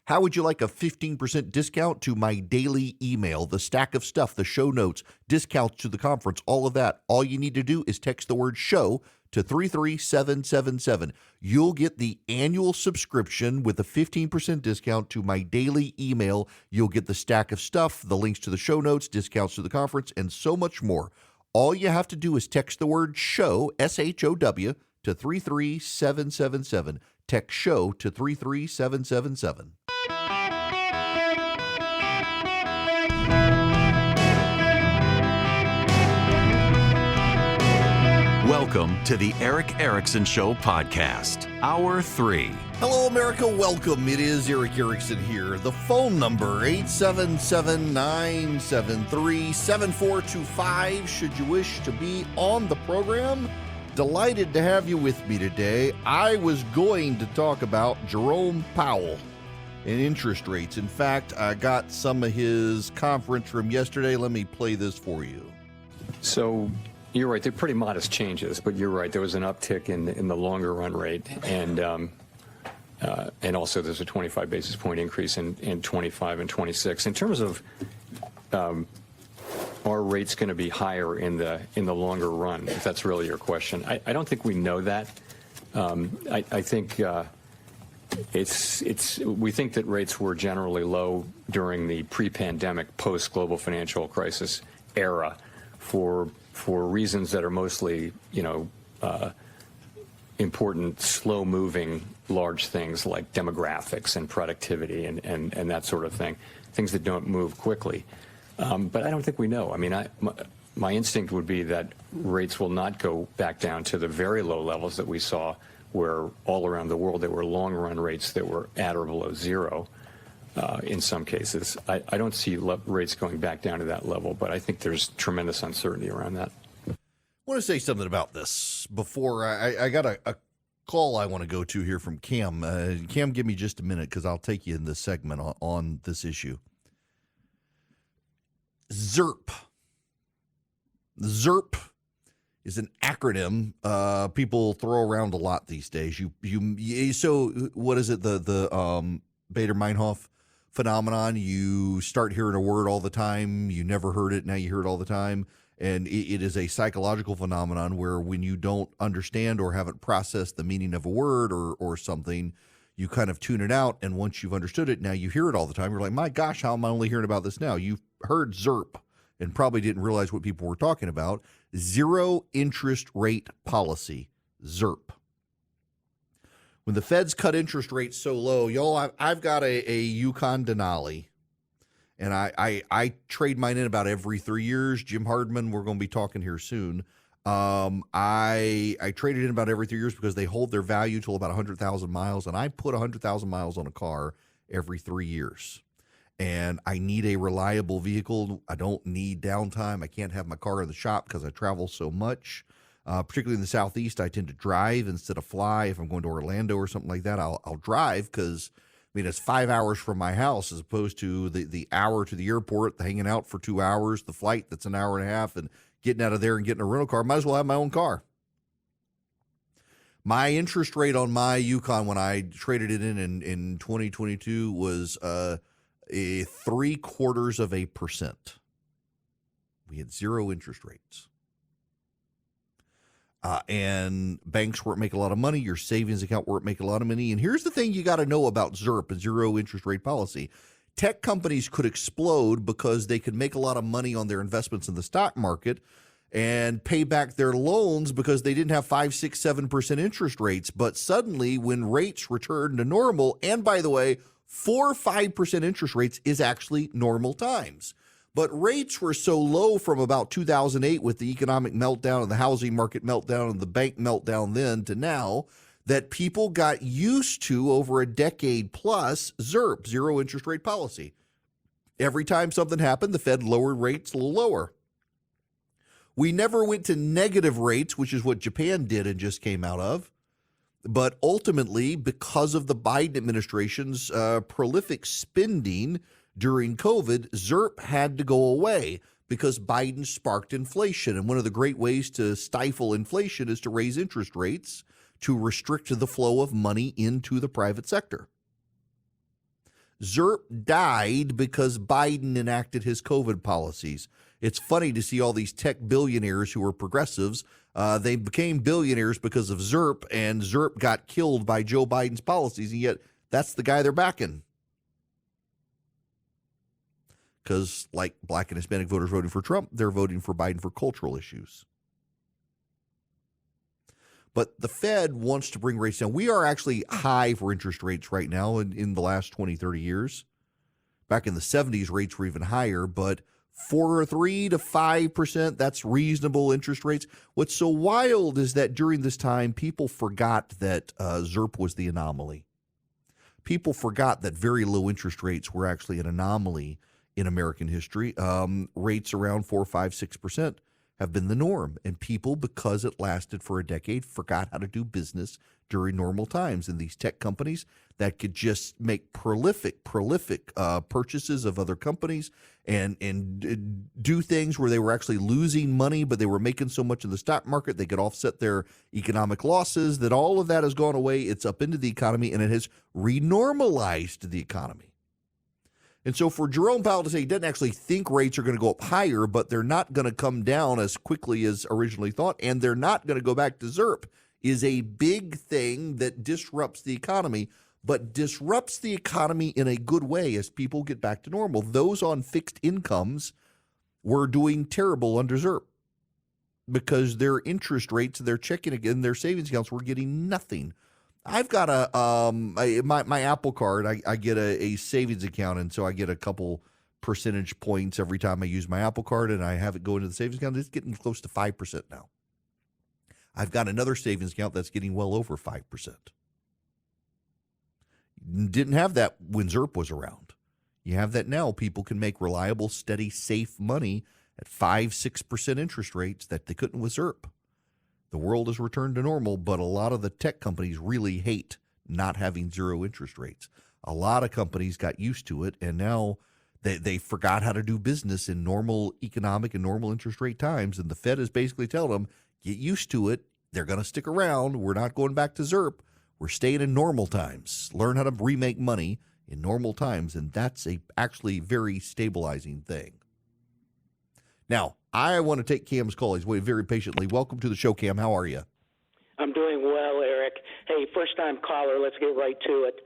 How would you like a 15% discount to my daily email, the stack of stuff, the show notes, discounts to the conference, all of that? All you need to do is text the word show to 33777. You'll get the annual subscription with a 15% discount to my daily email. You'll get the stack of stuff, the links to the show notes, discounts to the conference, and so much more. All you have to do is text the word show, SHOW, to 33777. Text show to 33777. Welcome to the Eric Erickson Show podcast, Hour 3. Hello, America. Welcome. It is Eric Erickson here. The phone number, 877-973-7425. Should you wish to be on the program, delighted to have you with me today. I was going to talk about Jerome Powell and interest rates. In fact, I got some of his conference from yesterday. Let me play this for you. So you're right. They're pretty modest changes, but you're right. There was an uptick in the longer run rate, and also there's a 25 basis point increase in 25 and 26. In terms of are rates going to be higher in the longer run, if that's really your question, I don't think we know that. I think we think that rates were generally low during the pre-pandemic, post-global financial crisis era for reasons that are mostly, important, slow-moving, large things like demographics and productivity and that sort of thing, things that don't move quickly. But I don't think we know. I mean, my instinct would be that rates will not go back down to the very low levels that we saw, where all around the world there were long-run rates that were at or below zero. In some cases, I don't see rates going back down to that level, but I think there's tremendous uncertainty around that. I want to say something about this before I got a call I want to go to here from Cam. Cam, give me just a minute because I'll take you in this segment on this issue. ZIRP. ZIRP is an acronym people throw around a lot these days. So what is it? The Bader-Meinhof phenomenon. You start hearing a word all the time. You never heard it. Now you hear it all the time. And it is a psychological phenomenon where when you don't understand or haven't processed the meaning of a word or something, you kind of tune it out. And once you've understood it, now you hear it all the time. You're like, my gosh, how am I only hearing about this now? You've heard ZIRP and probably didn't realize what people were talking about. Zero interest rate policy, ZIRP. When the feds cut interest rates so low, y'all, I've got a Yukon Denali, and I trade mine in about every 3 years. Jim Hardman, we're going to be talking here soon. I trade it in about every 3 years because they hold their value till about 100,000 miles, and I put 100,000 miles on a car every 3 years. And I need a reliable vehicle. I don't need downtime. I can't have my car in the shop because I travel so much. Particularly in the Southeast, I tend to drive instead of fly. If I'm going to Orlando or something like that, I'll drive because, it's 5 hours from my house as opposed to the hour to the airport, the hanging out for 2 hours, the flight that's an hour and a half, and getting out of there and getting a rental car. Might as well have my own car. My interest rate on my Yukon when I traded it in 2022 was 0.75%. We had zero interest rates. And banks weren't making a lot of money. Your savings account weren't making a lot of money. And here's the thing you got to know about ZIRP and zero interest rate policy. Tech companies could explode because they could make a lot of money on their investments in the stock market and pay back their loans because they didn't have 5, 6, 7% interest rates. But suddenly when rates return to normal, and by the way, 4 or 5% interest rates is actually normal times. But rates were so low from about 2008 with the economic meltdown and the housing market meltdown and the bank meltdown then to now that people got used to over a decade plus ZIRP, zero interest rate policy. Every time something happened, the Fed lowered rates a little lower. We never went to negative rates, which is what Japan did and just came out of. But ultimately, because of the Biden administration's prolific spending during COVID, ZIRP had to go away because Biden sparked inflation. And one of the great ways to stifle inflation is to raise interest rates to restrict the flow of money into the private sector. ZIRP died because Biden enacted his COVID policies. It's funny to see all these tech billionaires who are progressives. They became billionaires because of ZIRP, and ZIRP got killed by Joe Biden's policies, and yet that's the guy they're backing. Because, like black and Hispanic voters voting for Trump, they're voting for Biden for cultural issues. But the Fed wants to bring rates down. We are actually high for interest rates right now in the last 20, 30 years. Back in the 70s, rates were even higher, but 3 to 5%, that's reasonable interest rates. What's so wild is that during this time, people forgot that ZIRP was the anomaly. People forgot that very low interest rates were actually an anomaly in American history. Rates around 4, 5, 6% have been the norm. And people, because it lasted for a decade, forgot how to do business during normal times. And these tech companies that could just make prolific purchases of other companies and do things where they were actually losing money, but they were making so much in the stock market, they could offset their economic losses, that all of that has gone away. It's up into the economy, and it has renormalized the economy. And so for Jerome Powell to say he doesn't actually think rates are going to go up higher, but they're not going to come down as quickly as originally thought, and they're not going to go back to ZIRP, is a big thing that disrupts the economy, but disrupts the economy in a good way as people get back to normal. Those on fixed incomes were doing terrible under ZIRP because their interest rates, their checking and their savings accounts were getting nothing. I've got my Apple Card. I get a savings account, and so I get a couple percentage points every time I use my Apple Card, and I have it go into the savings account. It's getting close to 5% now. I've got another savings account that's getting well over 5%. Didn't have that when ZIRP was around. You have that now. People can make reliable, steady, safe money at 5, 6% interest rates that they couldn't with ZIRP. The world has returned to normal, but a lot of the tech companies really hate not having zero interest rates. A lot of companies got used to it, and now they forgot how to do business in normal economic and normal interest rate times, and the Fed is basically telling them, get used to it. They're going to stick around. We're not going back to ZIRP. We're staying in normal times. Learn how to remake money in normal times, and that's actually very stabilizing thing. Now, I want to take Cam's call. He's waiting very patiently. Welcome to the show, Cam. How are you? I'm doing well, Eric. Hey, first-time caller, let's get right to it.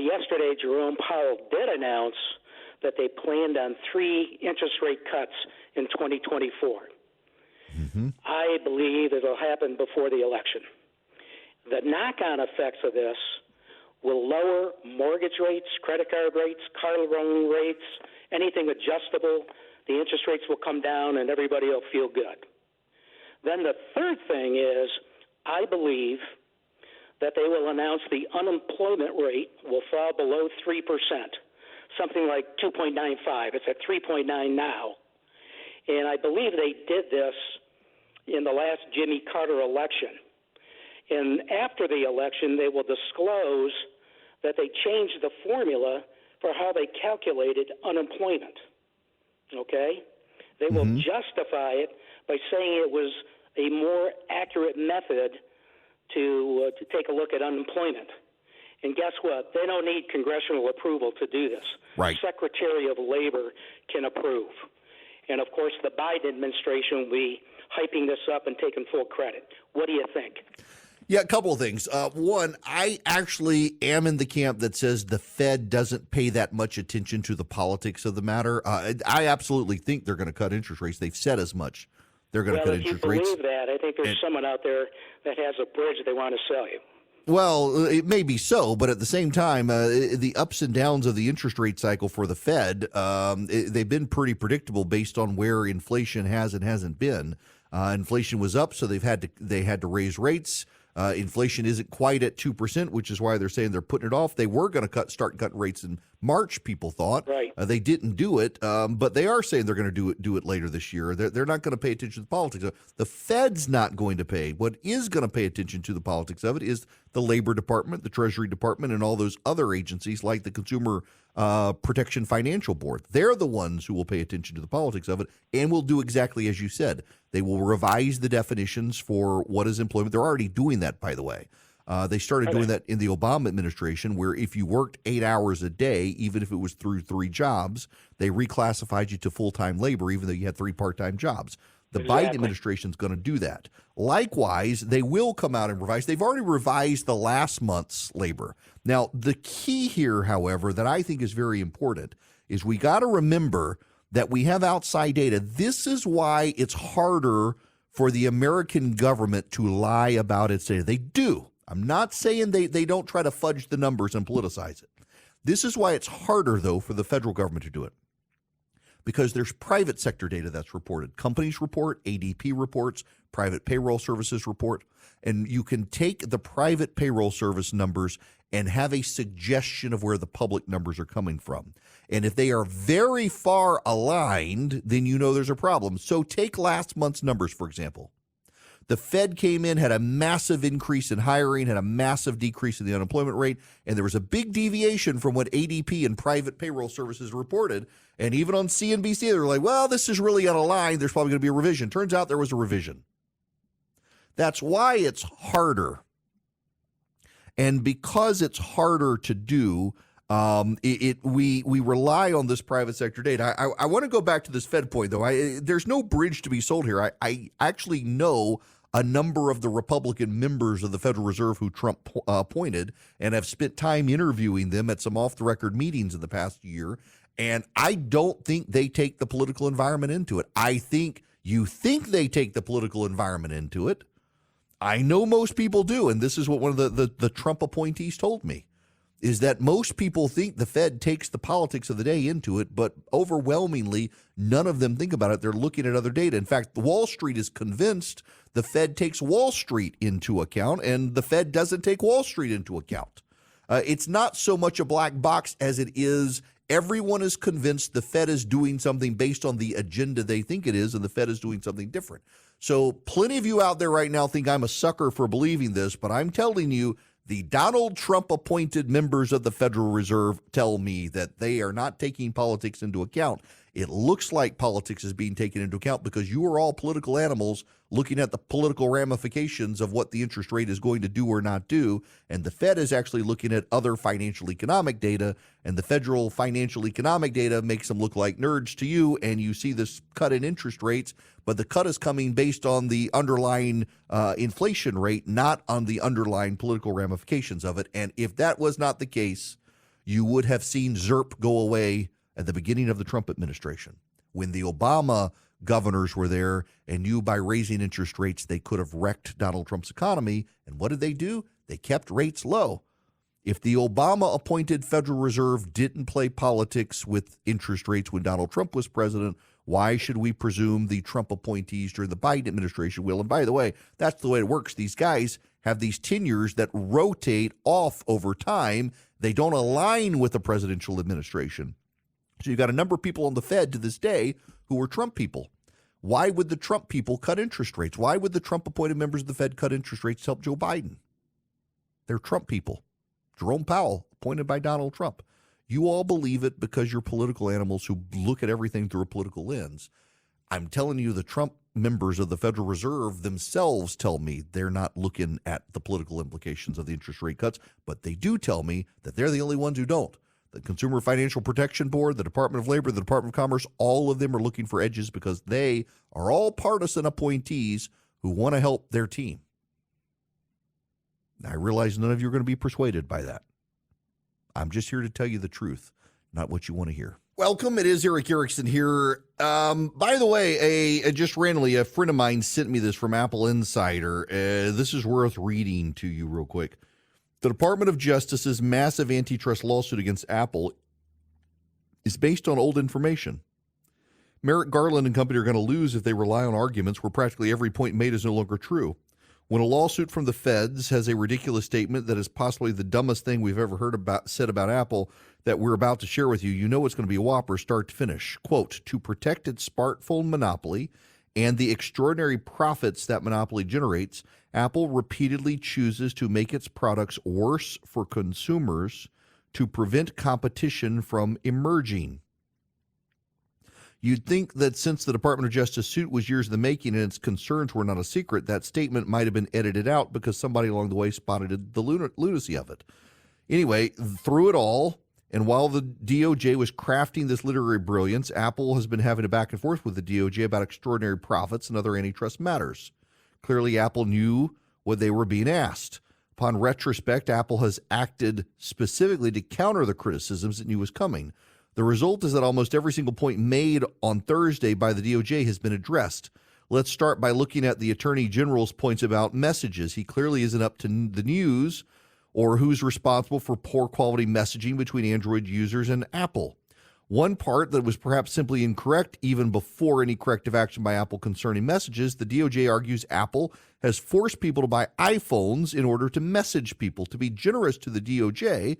Yesterday, Jerome Powell did announce that they planned on 3 interest rate cuts in 2024. Mm-hmm. I believe it'll happen before the election. The knock-on effects of this will lower mortgage rates, credit card rates, car loan rates, anything adjustable. The interest rates will come down and everybody will feel good. Then the third thing is, I believe that they will announce the unemployment rate will fall below 3%, something like 2.95. It's at 3.9 now. And I believe they did this in the last Jimmy Carter election. And after the election, they will disclose that they changed the formula for how they calculated unemployment. Okay? They will justify it by saying it was a more accurate method to take a look at unemployment. And guess what? They don't need congressional approval to do this. Right. The Secretary of Labor can approve. And, of course, the Biden administration will be hyping this up and taking full credit. What do you think? Yeah, a couple of things. One, I actually am in the camp that says the Fed doesn't pay that much attention to the politics of the matter. I absolutely think they're going to cut interest rates. They've said as much. They're going to cut interest rates. Well, if you believe that, I think there's someone out there that has a bridge they want to sell you. Well, it may be so, but at the same time, the ups and downs of the interest rate cycle for the Fed, they've been pretty predictable based on where inflation has and hasn't been. Inflation was up, so they had to raise rates. Inflation isn't quite at 2%, which is why they're saying they're putting it off. They were going to start cutting rates in March, people thought. Right. They didn't do it, but they are saying they're going to do it later this year. They're not going to pay attention to the politics. The Fed's not going to pay. What is going to pay attention to the politics of it is the Labor Department, the Treasury Department, and all those other agencies like the Consumer Protection Financial Board. They're the ones who will pay attention to the politics of it and will do exactly as you said. They will revise the definitions for what is employment. They're already doing that, by the way. They started doing that in the Obama administration, where if you worked 8 hours a day, even if it was through 3 jobs, they reclassified you to full-time labor, even though you had 3 part-time jobs. The Biden administration is going to do that. Likewise, they will come out and revise. They've already revised the last month's labor. Now, the key here, however, that I think is very important is we got to remember that we have outside data. This is why it's harder for the American government to lie about its data. They do. I'm not saying they don't try to fudge the numbers and politicize it. This is why it's harder, though, for the federal government to do it. Because there's private sector data that's reported. Companies report, ADP reports, private payroll services report, and you can take the private payroll service numbers and have a suggestion of where the public numbers are coming from. And if they are very far aligned, then you know there's a problem. So take last month's numbers, for example. The Fed came in, had a massive increase in hiring, had a massive decrease in the unemployment rate, and there was a big deviation from what ADP and private payroll services reported. And even on CNBC, they were like, well, this is really out of line. There's probably going to be a revision. Turns out there was a revision. That's why it's harder. And because it's harder to do, we rely on this private sector data. I want to go back to this Fed point, though. There's no bridge to be sold here. I actually know a number of the Republican members of the Federal Reserve who Trump appointed and have spent time interviewing them at some off-the-record meetings in the past year, and I don't think they take the political environment into it. I think you think they take the political environment into it. I know most people do, and this is what one of the Trump appointees told me, is that most people think the Fed takes the politics of the day into it, but overwhelmingly, none of them think about it. They're looking at other data. In fact, Wall Street is convinced the Fed takes Wall Street into account, and the Fed doesn't take Wall Street into account. It's not so much a black box as it is everyone is convinced the Fed is doing something based on the agenda they think it is, and the Fed is doing something different. So plenty of you out there right now think I'm a sucker for believing this, but I'm telling you, the Donald Trump appointed members of the Federal Reserve tell me that they are not taking politics into account. It looks like politics is being taken into account because you are all political animals looking at the political ramifications of what the interest rate is going to do or not do. And the Fed is actually looking at other financial economic data, and the federal financial economic data makes them look like nerds to you. And you see this cut in interest rates, but the cut is coming based on the underlying inflation rate, not on the underlying political ramifications of it. And if that was not the case, you would have seen ZIRP go away at the beginning of the Trump administration, when the Obama governors were there and knew by raising interest rates they could have wrecked Donald Trump's economy. And what did they do? They kept rates low. If the Obama-appointed Federal Reserve didn't play politics with interest rates when Donald Trump was president, why should we presume the Trump appointees during the Biden administration will? And by the way, that's the way it works. These guys have these tenures that rotate off over time. They don't align with the presidential administration. So you've got a number of people on the Fed to this day who are Trump people. Why would the Trump people cut interest rates? Why would the Trump-appointed members of the Fed cut interest rates to help Joe Biden? They're Trump people. Jerome Powell, appointed by Donald Trump. You all believe it because you're political animals who look at everything through a political lens. I'm telling you, the Trump members of the Federal Reserve themselves tell me they're not looking at the political implications of the interest rate cuts, but they do tell me that they're the only ones who don't. The Consumer Financial Protection Board, the Department of Labor, the Department of Commerce, all of them are looking for edges because they are all partisan appointees who want to help their team. I realize none of you are going to be persuaded by that. I'm just here to tell you the truth, not what you want to hear. Welcome. It is Eric Erickson here. By the way, just randomly, a friend of mine sent me this from Apple Insider. This is worth reading to you real quick. The Department of Justice's massive antitrust lawsuit against Apple is based on old information. Merrick Garland and company are going to lose if they rely on arguments where practically every point made is no longer true. When a lawsuit from the feds has a ridiculous statement that is possibly the dumbest thing we've ever said about Apple that we're about to share with you, you know it's going to be a whopper start to finish. Quote, to protect its smartphone monopoly and the extraordinary profits that monopoly generates, Apple repeatedly chooses to make its products worse for consumers to prevent competition from emerging. You'd think that since the Department of Justice suit was years in the making and its concerns were not a secret, that statement might have been edited out because somebody along the way spotted the lunacy of it. Anyway, through it all, and while the DOJ was crafting this literary brilliance, Apple has been having a back and forth with the DOJ about extraordinary profits and other antitrust matters. Clearly, Apple knew what they were being asked. Upon retrospect, Apple has acted specifically to counter the criticisms it knew was coming. The result is that almost every single point made on Thursday by the DOJ has been addressed. Let's start by looking at the Attorney General's points about messages. He clearly isn't up to the news or who's responsible for poor quality messaging between Android users and Apple. One part that was perhaps simply incorrect even before any corrective action by Apple concerning messages, the DOJ argues Apple has forced people to buy iPhones in order to message people. To be generous to the DOJ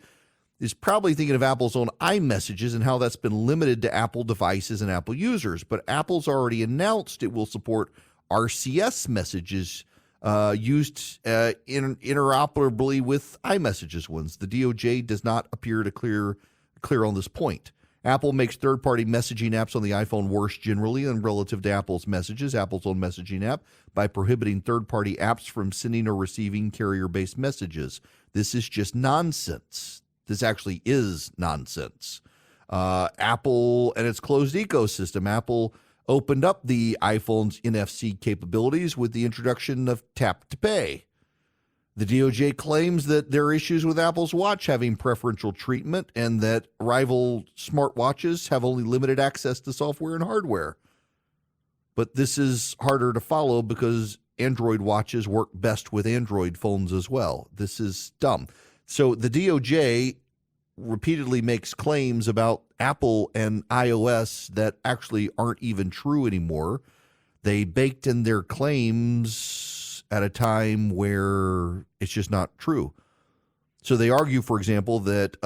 is probably thinking of Apple's own iMessages and how that's been limited to Apple devices and Apple users. But Apple's already announced it will support RCS messages used interoperably with iMessages ones. The DOJ does not appear to clear on this point. Apple makes third-party messaging apps on the iPhone worse generally and relative to Apple's messages, Apple's own messaging app, by prohibiting third-party apps from sending or receiving carrier-based messages. This is just nonsense. This actually is nonsense. Apple and its closed ecosystem. Apple opened up the iPhone's NFC capabilities with the introduction of Tap to Pay. The DOJ claims that there are issues with Apple's Watch having preferential treatment and that rival smartwatches have only limited access to software and hardware. But this is harder to follow because Android watches work best with Android phones as well. This is dumb. So the DOJ repeatedly makes claims about Apple and iOS that actually aren't even true anymore. They baked in their claims at a time where it's just not true. So they argue, for example, that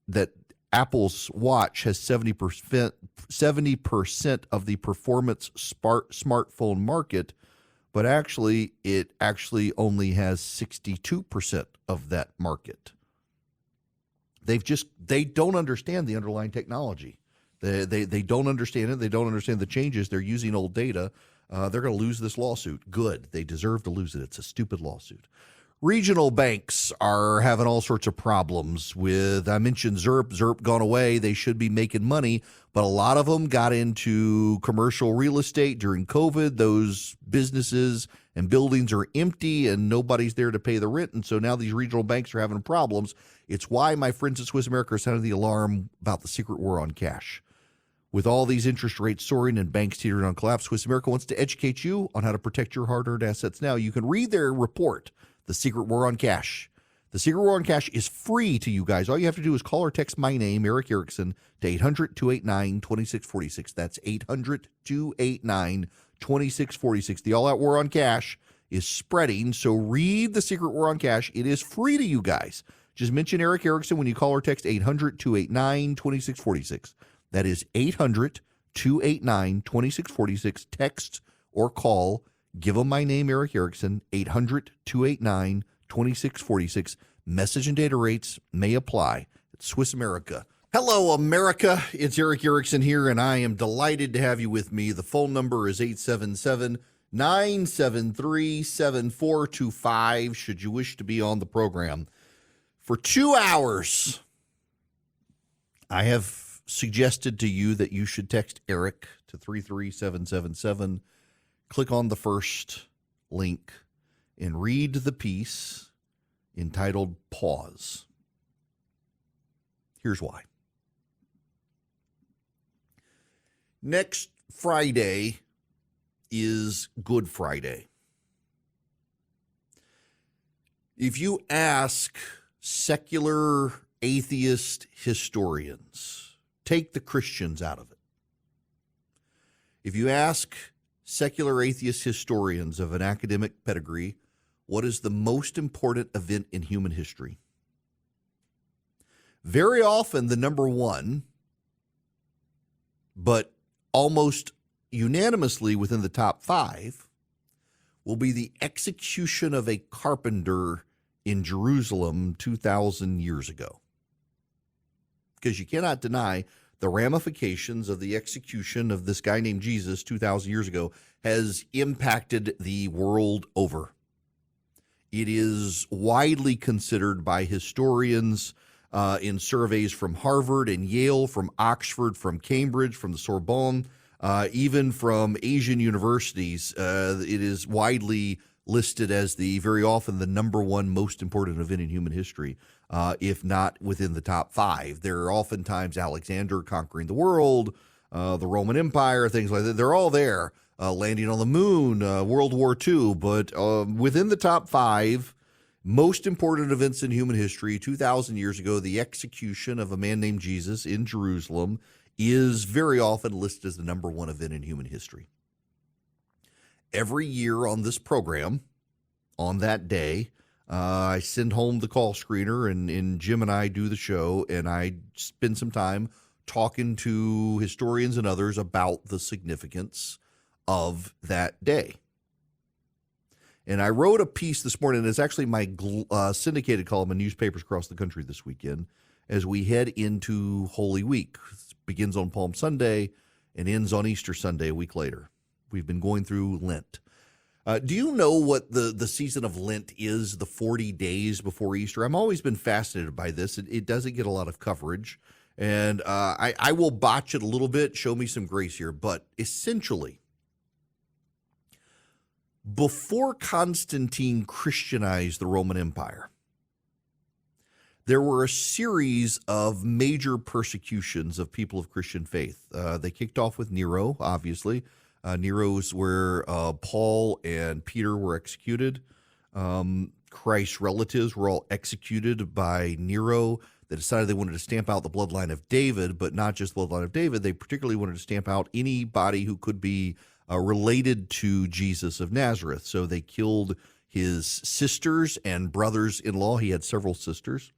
that Apple's watch has 70% of the performance smartphone market, but actually it only has 62% of that market. They don't understand the underlying technology. They don't understand it. They don't understand the changes. They're using old data. They're going to lose this lawsuit. Good. They deserve to lose it. It's a stupid lawsuit. Regional banks are having all sorts of problems with, I mentioned ZIRP. ZIRP gone away. They should be making money, but a lot of them got into commercial real estate during COVID. Those businesses and buildings are empty and nobody's there to pay the rent. And so now these regional banks are having problems. It's why my friends at Swiss America are sounding the alarm about the secret war on cash. With all these interest rates soaring and banks teetering on collapse, Swiss America wants to educate you on how to protect your hard-earned assets now. You can read their report, The Secret War on Cash. The Secret War on Cash is free to you guys. All you have to do is call or text my name, Eric Erickson, to 800-289-2646. That's 800-289-2646. The all-out war on cash is spreading, so read The Secret War on Cash. It is free to you guys. Just mention Eric Erickson when you call or text 800-289-2646. That is 800-289-2646. Text or call. Give them my name, Eric Erickson, 800-289-2646. Message and data rates may apply. It's Swiss America. Hello, America. It's Eric Erickson here, and I am delighted to have you with me. The phone number is 877-973-7425, should you wish to be on the program. For 2 hours, I have suggested to you that you should text Eric to 33777. Click on the first link and read the piece entitled Pause. Here's why. Next Friday is Good Friday. If you ask secular atheist historians, take the Christians out of it. If you ask secular atheist historians of an academic pedigree, what is the most important event in human history? Very often the number one, but almost unanimously within the top five, will be the execution of a carpenter in Jerusalem 2,000 years ago. Because you cannot deny the ramifications of the execution of this guy named Jesus 2,000 years ago has impacted the world over. It is widely considered by historians in surveys from Harvard and Yale, from Oxford, from Cambridge, from the Sorbonne, even from Asian universities. It is widely listed as very often the number one most important event in human history, if not within the top 5. There are oftentimes Alexander conquering the world, the Roman Empire, things like that. They're all there. Landing on the moon, World War II, but within the top 5 most important events in human history, 2,000 years ago, the execution of a man named Jesus in Jerusalem is very often listed as the number one event in human history. Every year on this program, on that day, I send home the call screener, and Jim and I do the show, and I spend some time talking to historians and others about the significance of that day. And I wrote a piece this morning, and it's actually my syndicated column in newspapers across the country this weekend, as we head into Holy Week. It begins on Palm Sunday and ends on Easter Sunday a week later. We've been going through Lent. Do you know what the season of Lent is, the 40 days before Easter? I've always been fascinated by this. It doesn't get a lot of coverage, and I will botch it a little bit, show me some grace here, but essentially, before Constantine Christianized the Roman Empire, there were a series of major persecutions of people of Christian faith. They kicked off with Nero, obviously. Nero's where Paul and Peter were executed. Christ's relatives were all executed by Nero. They decided they wanted to stamp out the bloodline of David, but not just the bloodline of David. They particularly wanted to stamp out anybody who could be related to Jesus of Nazareth. So they killed his sisters and brothers-in-law. He had several sisters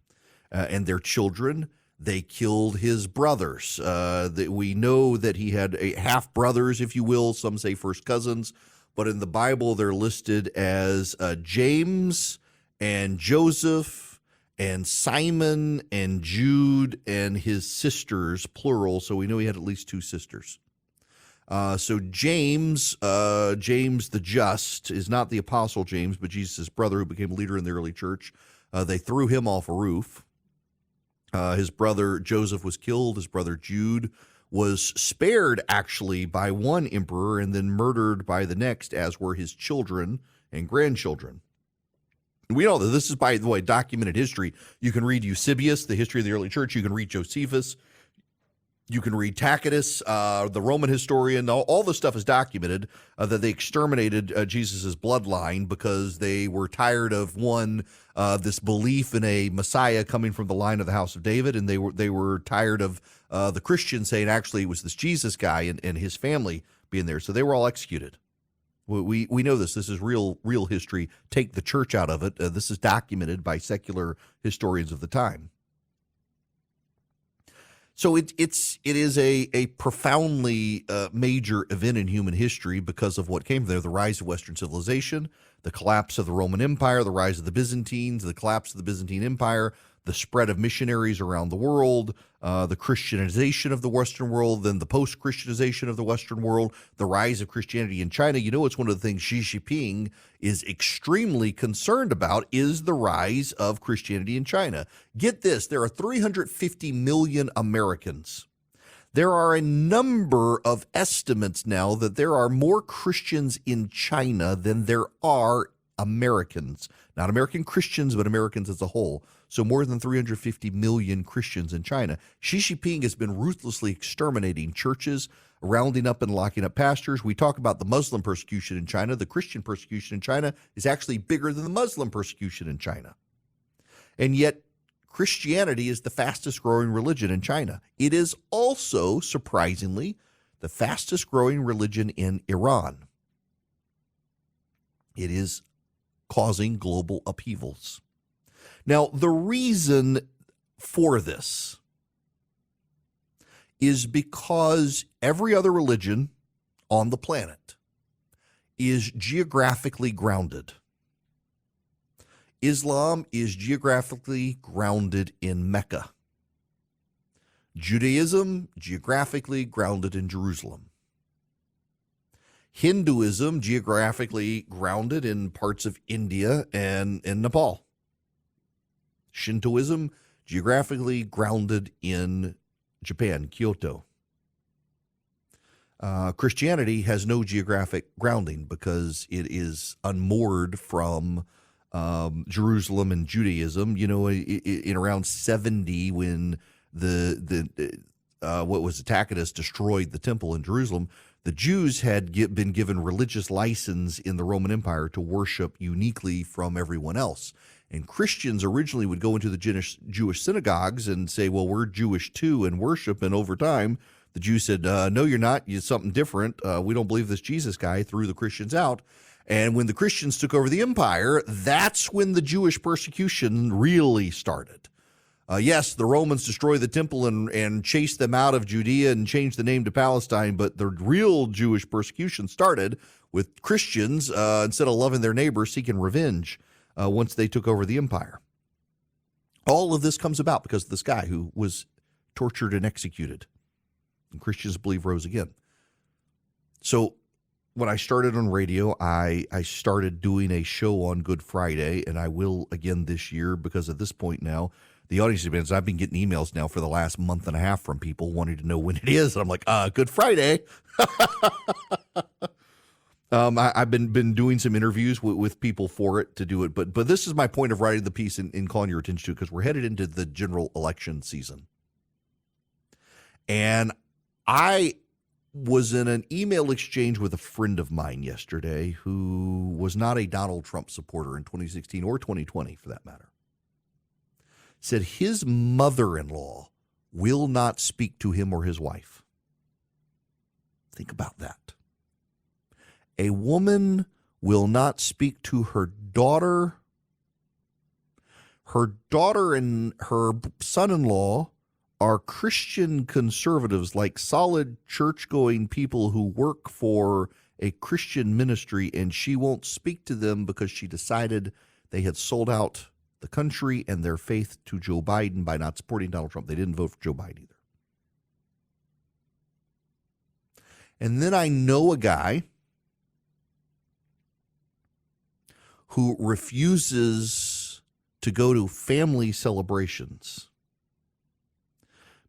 and their children. They killed his brothers. We know that he had half-brothers, if you will. Some say first cousins. But in the Bible, they're listed as James and Joseph and Simon and Jude and his sisters, plural. So we know he had at least 2 sisters. So James the Just, is not the Apostle James, but Jesus' brother who became a leader in the early church. They threw him off a roof. His brother Joseph was killed. His brother Jude was spared, actually, by one emperor and then murdered by the next, as were his children and grandchildren. We know that this is, by the way, documented history. You can read Eusebius, the history of the early church. You can read Josephus. You can read Tacitus, the Roman historian. All this stuff is documented, that they exterminated Jesus' bloodline because they were tired of, this belief in a Messiah coming from the line of the house of David, and they were tired of the Christians saying actually it was this Jesus guy and his family being there. So they were all executed. We know this. This is real history. Take the church out of it. This is documented by secular historians of the time. So it is a profoundly major event in human history because of what came there: the rise of Western civilization, the collapse of the Roman Empire, the rise of the Byzantines, the collapse of the Byzantine Empire, the spread of missionaries around the world, the Christianization of the Western world, then the post-Christianization of the Western world, the rise of Christianity in China. You know, it's one of the things Xi Jinping is extremely concerned about, is the rise of Christianity in China. Get this, there are 350 million Americans. There are a number of estimates now that there are more Christians in China than there are Americans. Not American Christians, but Americans as a whole. So more than 350 million Christians in China. Xi Jinping has been ruthlessly exterminating churches, rounding up and locking up pastors. We talk about the Muslim persecution in China. The Christian persecution in China is actually bigger than the Muslim persecution in China. And yet Christianity is the fastest growing religion in China. It is also, surprisingly, the fastest growing religion in Iran. It is causing global upheavals. Now, the reason for this is because every other religion on the planet is geographically grounded. Islam is geographically grounded in Mecca. Judaism, geographically grounded in Jerusalem. Hinduism, geographically grounded in parts of India and in Nepal. Shintoism, geographically grounded in Japan, Kyoto. Christianity has no geographic grounding because it is unmoored from Jerusalem and Judaism. You know, in around 70, when what was Tacitus destroyed the temple in Jerusalem, the Jews had been given religious license in the Roman Empire to worship uniquely from everyone else. And Christians originally would go into the Jewish synagogues and say, well, we're Jewish too, and worship. And over time, the Jews said, no, you're not. You're something different. We don't believe this Jesus guy, threw the Christians out. And when the Christians took over the empire, that's when the Jewish persecution really started. Yes, the Romans destroyed the temple and chased them out of Judea and changed the name to Palestine, but the real Jewish persecution started with Christians, instead of loving their neighbors, seeking revenge once they took over the empire. All of this comes about because of this guy who was tortured and executed, and Christians believe rose again. So when I started on radio, I started doing a show on Good Friday, and I will again this year because at this point now, the audience has I've been getting emails now for the last month and a half from people wanting to know when it is. And I'm like, Good Friday. I've been doing some interviews with people for it to do it. But this is my point of writing the piece and calling your attention to it, because we're headed into the general election season. And I was in an email exchange with a friend of mine yesterday who was not a Donald Trump supporter in 2016 or 2020 for that matter. Said his mother-in-law will not speak to him or his wife. Think about that. A woman will not speak to her daughter. Her daughter and her son-in-law are Christian conservatives, like solid church-going people who work for a Christian ministry, and she won't speak to them because she decided they had sold out the country and their faith to Joe Biden by not supporting Donald Trump. They didn't vote for Joe Biden either. And then I know a guy who refuses to go to family celebrations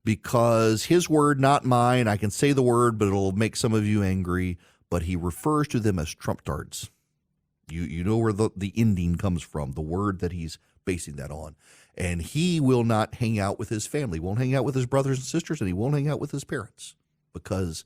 because his word, not mine. I can say the word, but it'll make some of you angry. But he refers to them as Trump-tards. You know where the ending comes from, the word that he's basing that on. And he will not hang out with his family, won't hang out with his brothers and sisters, and he won't hang out with his parents because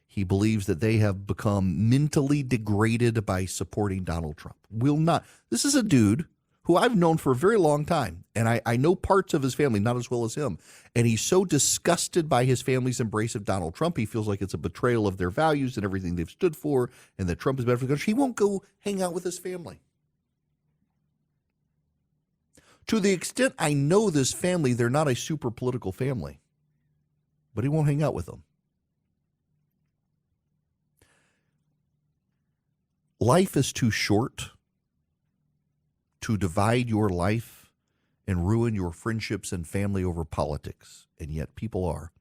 he believes that they have become mentally degraded by supporting Donald Trump. Will not. This is a dude who I've known for a very long time, and I know parts of his family, not as well as him. And he's so disgusted by his family's embrace of Donald Trump, he feels like it's a betrayal of their values and everything they've stood for, and that Trump is better for the country. He won't go hang out with his family. To the extent I know this family, they're not a super political family, but he won't hang out with them. Life is too short to divide your life and ruin your friendships and family over politics, and yet people are.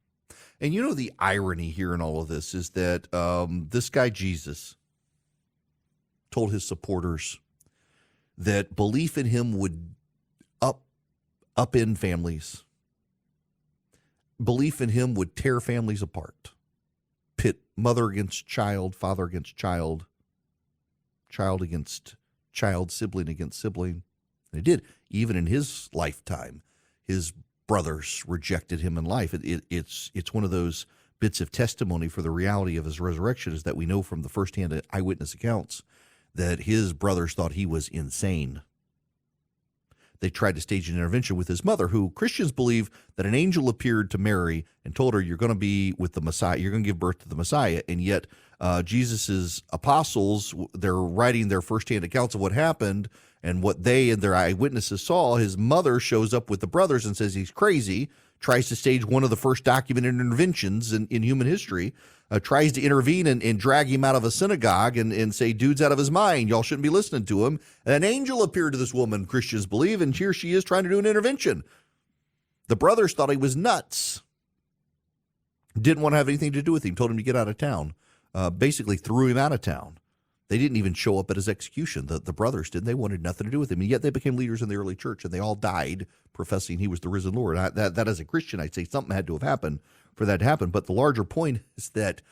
And you know the irony here in all of this is that this guy Jesus told his supporters that belief in him would upend families. Belief in him would tear families apart, pit mother against child, father against child, child against child, sibling against sibling. And it did. Even in his lifetime, his brothers rejected him in life. It's one of those bits of testimony for the reality of his resurrection is that we know from the firsthand eyewitness accounts that his brothers thought he was insane. They tried to stage an intervention with his mother, who Christians believe that an angel appeared to Mary and told her, you're going to be with the Messiah. You're going to give birth to the Messiah. And yet Jesus's apostles, they're writing their firsthand accounts of what happened and what they and their eyewitnesses saw. His mother shows up with the brothers and says he's crazy, tries to stage one of the first documented interventions in human history, tries to intervene and drag him out of a synagogue and say, dude's out of his mind. Y'all shouldn't be listening to him. And an angel appeared to this woman, Christians believe, and here she is trying to do an intervention. The brothers thought he was nuts. Didn't want to have anything to do with him, told him to get out of town, basically threw him out of town. They didn't even show up at his execution. The brothers didn't. They wanted nothing to do with him. And yet they became leaders in the early church, and they all died professing he was the risen Lord. That as a Christian, I'd say something had to have happened for that to happen. But the larger point is that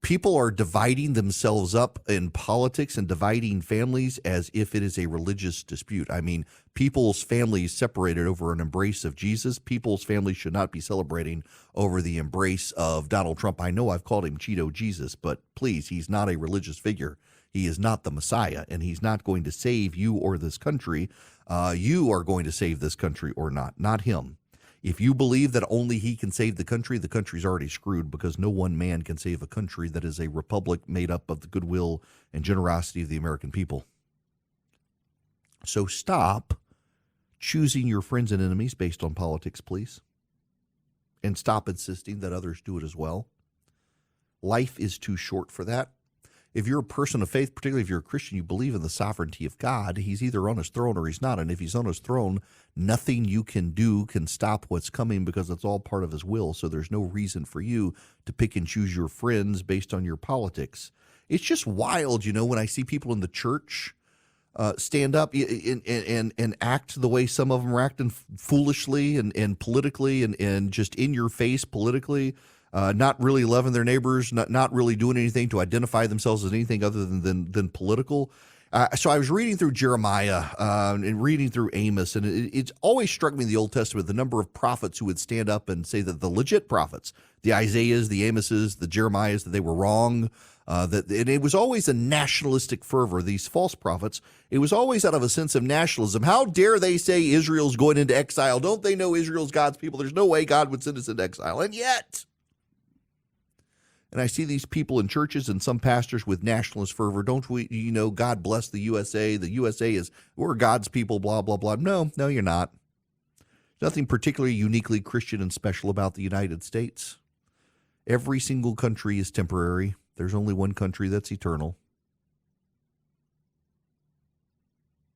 people are dividing themselves up in politics and dividing families as if it is a religious dispute. I mean, people's families separated over an embrace of Jesus. People's families should not be celebrating over the embrace of Donald Trump. I know I've called him Cheeto Jesus, but please, he's not a religious figure. He is not the Messiah, and he's not going to save you or this country. You are going to save this country or not him. If you believe that only he can save the country's already screwed, because no one man can save a country that is a republic made up of the goodwill and generosity of the American people. So stop choosing your friends and enemies based on politics, please. And stop insisting that others do it as well. Life is too short for that. If you're a person of faith, particularly if you're a Christian, you believe in the sovereignty of God, he's either on his throne or he's not. And if he's on his throne, nothing you can do can stop what's coming, because it's all part of his will. So there's no reason for you to pick and choose your friends based on your politics. It's just wild, when I see people in the church stand up and act the way some of them are acting, foolishly and politically and just in your face politically. Not really loving their neighbors, not really doing anything to identify themselves as anything other than political. So I was reading through Jeremiah and reading through Amos, and it's always struck me in the Old Testament the number of prophets who would stand up and say that the legit prophets, the Isaiahs, the Amoses, the Jeremiahs, that they were wrong. And it was always a nationalistic fervor, these false prophets. It was always out of a sense of nationalism. How dare they say Israel's going into exile? Don't they know Israel's God's people? There's no way God would send us into exile. And yet... And I see these people in churches and some pastors with nationalist fervor. Don't we, God bless the USA. The USA we're God's people, blah, blah, blah. No, you're not. Nothing particularly uniquely Christian and special about the United States. Every single country is temporary. There's only one country that's eternal.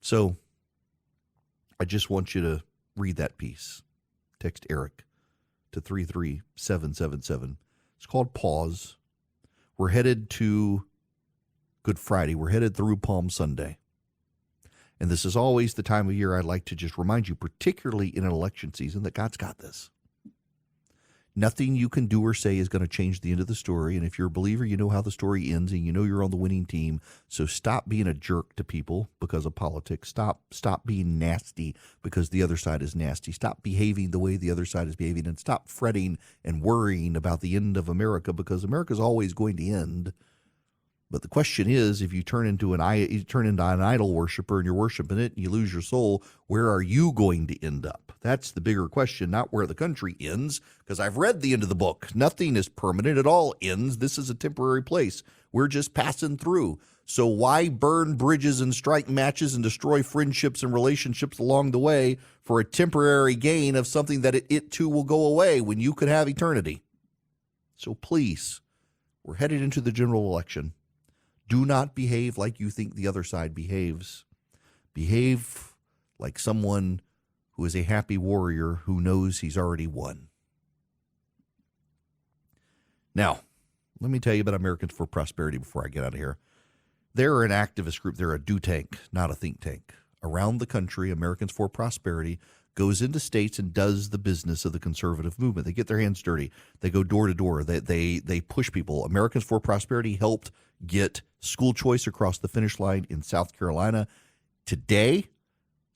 So I just want you to read that piece. Text Eric to 33777. It's called Pause. We're headed to Good Friday. We're headed through Palm Sunday. And this is always the time of year I'd like to just remind you, particularly in an election season, that God's got this. Nothing you can do or say is going to change the end of the story. And if you're a believer, you know how the story ends and you know you're on the winning team. So stop being a jerk to people because of politics. Stop being nasty because the other side is nasty. Stop behaving the way the other side is behaving, and stop fretting and worrying about the end of America, because America's always going to end. But the question is, if you turn into an idol worshiper and you're worshiping it and you lose your soul, where are you going to end up? That's the bigger question, not where the country ends, because I've read the end of the book. Nothing is permanent. It all ends. This is a temporary place. We're just passing through. So why burn bridges and strike matches and destroy friendships and relationships along the way for a temporary gain of something that it too will go away when you could have eternity? So please, we're headed into the general election. Do not behave like you think the other side behaves. Behave like someone who is a happy warrior who knows he's already won. Now, let me tell you about Americans for Prosperity before I get out of here. They're an activist group. They're a do tank, not a think tank. Around the country, Americans for Prosperity goes into states and does the business of the conservative movement. They get their hands dirty. They go door to door. They push people. Americans for Prosperity helped get school choice across the finish line in South Carolina today.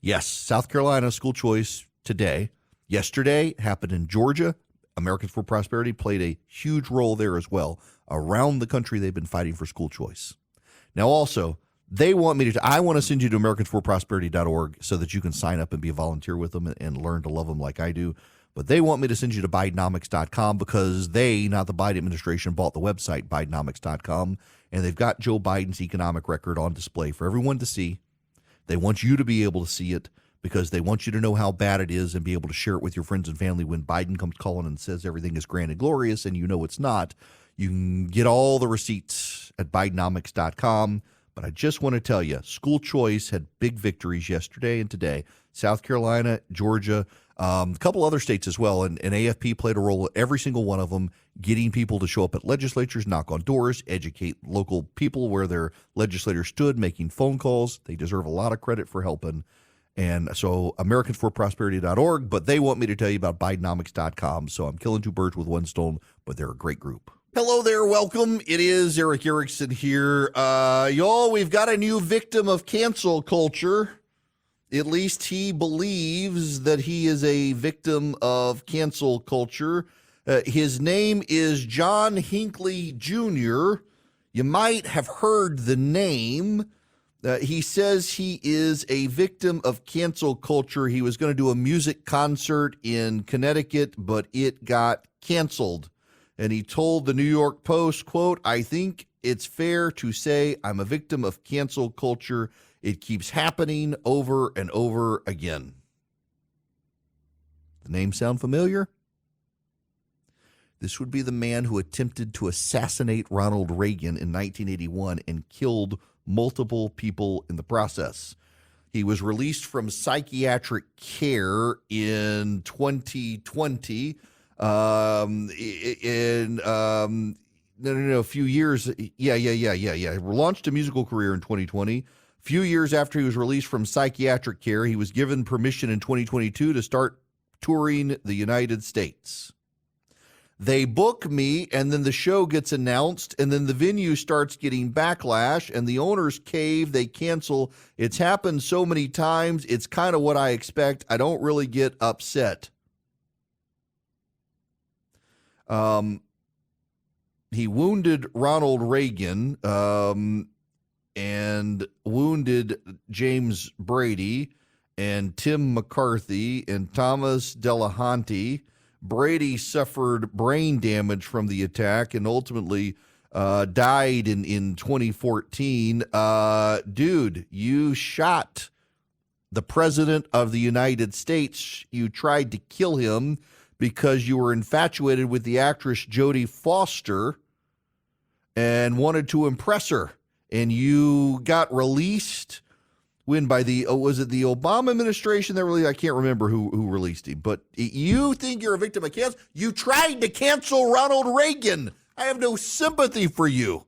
Yes, South Carolina school choice today. Yesterday happened in Georgia. Americans for Prosperity played a huge role there as well. Around the country, they've been fighting for school choice. Now, also, they want me to, I want to send you to AmericansForProsperity.org so that you can sign up and be a volunteer with them and learn to love them like I do. But they want me to send you to Bidenomics.com because they, not the Biden administration, bought the website Bidenomics.com, and they've got Joe Biden's economic record on display for everyone to see. They want you to be able to see it because they want you to know how bad it is and be able to share it with your friends and family when Biden comes calling and says everything is grand and glorious and you know it's not. You can get all the receipts at Bidenomics.com. But I just want to tell you, school choice had big victories yesterday and today. South Carolina, Georgia, A couple other states as well, and AFP played a role in every single one of them, getting people to show up at legislatures, knock on doors, educate local people where their legislators stood, making phone calls. They deserve a lot of credit for helping. And so AmericansForProsperity.org, but they want me to tell you about Bidenomics.com. So I'm killing two birds with one stone, but they're a great group. Hello there, welcome. It is Eric Erickson here. Y'all, we've got a new victim of cancel culture. At least he believes that he is a victim of cancel culture. His name is John Hinckley Jr. You might have heard the name. He says he is a victim of cancel culture. He was going to do a music concert in Connecticut, but it got canceled. And he told the New York Post, quote, "I think it's fair to say I'm a victim of cancel culture. It keeps happening over and over again." The name sound familiar? This would be the man who attempted to assassinate Ronald Reagan in 1981 and killed multiple people in the process. He was released from psychiatric care in 2020. A few years. Yeah. Launched a musical career in 2020. Few years after he was released from psychiatric care, he was given permission in 2022 to start touring the United States. They book me, and then the show gets announced, and then the venue starts getting backlash, and the owners cave, they cancel. It's happened so many times, it's kind of what I expect. I don't really get upset. He wounded Ronald Reagan, and wounded James Brady and Tim McCarthy and Thomas Delahanty. Brady suffered brain damage from the attack and ultimately died in 2014. Dude, you shot the president of the United States. You tried to kill him because you were infatuated with the actress Jodie Foster and wanted to impress her. And you got released when by the, was it the Obama administration that really, I can't remember who released him, but you think you're a victim of cancel? You tried to cancel Ronald Reagan. I have no sympathy for you.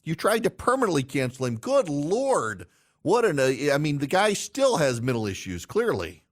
You tried to permanently cancel him. Good Lord. The guy still has mental issues, clearly.